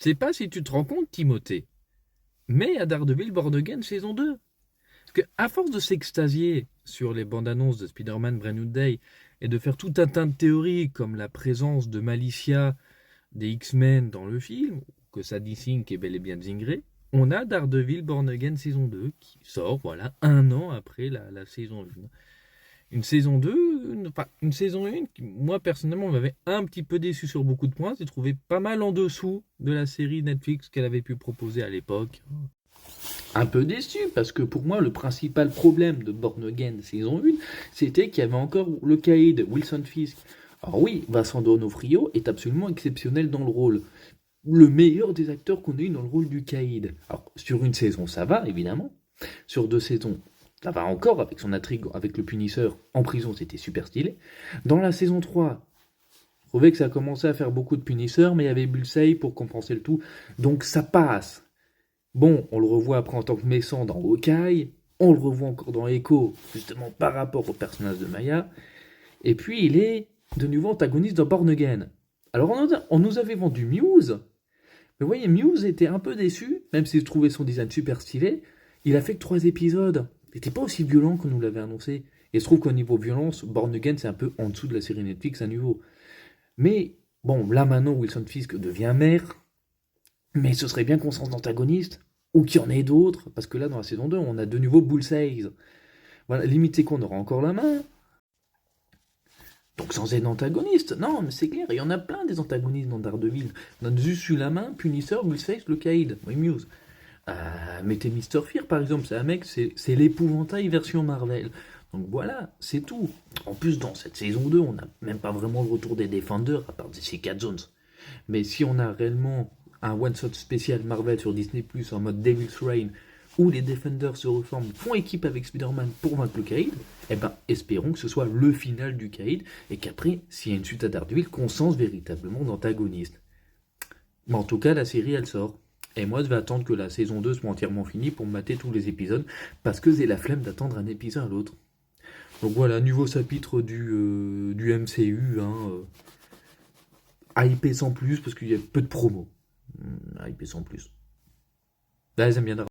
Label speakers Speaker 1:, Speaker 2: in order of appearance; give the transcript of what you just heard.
Speaker 1: sais pas si tu te rends compte, Timothée, mais il y a Daredevil Born Again saison 2. Parce que, à force de s'extasier sur les bandes annonces de Spider-Man Brand New Day et de faire tout un tas de théories comme la présence de Malicia des X-Men dans le film, que Sadie Sink est bel et bien Jean Grey, on a Daredevil Born Again saison 2 qui sort, voilà, un an après la saison 1. Une saison 2, une saison 1 qui, moi personnellement, m'avait un petit peu déçu sur beaucoup de points. J'ai trouvé pas mal en dessous de la série Netflix qu'elle avait pu proposer à l'époque. Un peu déçu parce que pour moi, le principal problème de Born Again saison 1, c'était qu'il y avait encore le caïd Wilson Fisk. Alors oui, Vincent D'Onofrio est absolument exceptionnel dans le rôle. Le meilleur des acteurs qu'on ait eu dans le rôle du caïd. Alors, sur une saison, ça va, évidemment. Sur 2 saisons, ça va encore, avec son intrigue avec le punisseur en prison, c'était super stylé. Dans la saison 3, je trouvais que ça commençait à faire beaucoup de punisseurs, mais il y avait Bullseye pour compenser le tout. Donc ça passe. Bon, on le revoit après en tant que méchant dans Hawkeye. On le revoit encore dans Echo, justement par rapport au personnage de Maya. Et puis il est de nouveau antagoniste dans Born Again. Alors on nous avait vendu Muse. Mais vous voyez, Muse était un peu déçu, même si je trouvais son design super stylé. Il a fait que 3 épisodes. Il n'était pas aussi violent qu'on nous l'avait annoncé. Et je trouve qu'au niveau violence, Born Again, c'est un peu en dessous de la série Netflix à niveau. Mais, bon, là maintenant, Wilson Fisk devient maire. Mais ce serait bien qu'on change d'antagoniste. Ou qu'il y en ait d'autres. Parce que là, dans la saison 2, on a de nouveau Bullseye. Voilà, limite, c'est qu'on aura encore la main. Donc sans être antagoniste, non, mais c'est clair, il y en a plein des antagonistes dans Daredevil. On a juste eu la main, Punisseur, Bullseye, le Caïd, oui, Muse. Mettez Mister Fear par exemple, c'est un mec, c'est l'épouvantail version Marvel. Donc voilà, c'est tout. En plus, dans cette saison 2, on n'a même pas vraiment le retour des Defenders, à part Jessica Jones. Mais si on a réellement un one-shot spécial Marvel sur Disney+, en mode Devil's Reign, où les Defenders se reforment, font équipe avec Spider-Man pour vaincre le Caïd, eh ben, espérons que ce soit le final du Caïd, et qu'après, s'il y a une suite à Daredevil, qu'on sens véritablement d'antagoniste. Mais en tout cas, la série, elle sort. Et moi, je vais attendre que la saison 2 soit entièrement finie pour me mater tous les épisodes, parce que j'ai la flemme d'attendre un épisode à l'autre. Donc voilà, nouveau chapitre du MCU, hypé sans plus, parce qu'il y a peu de promos. Hypé sans plus. Là, j'aime bien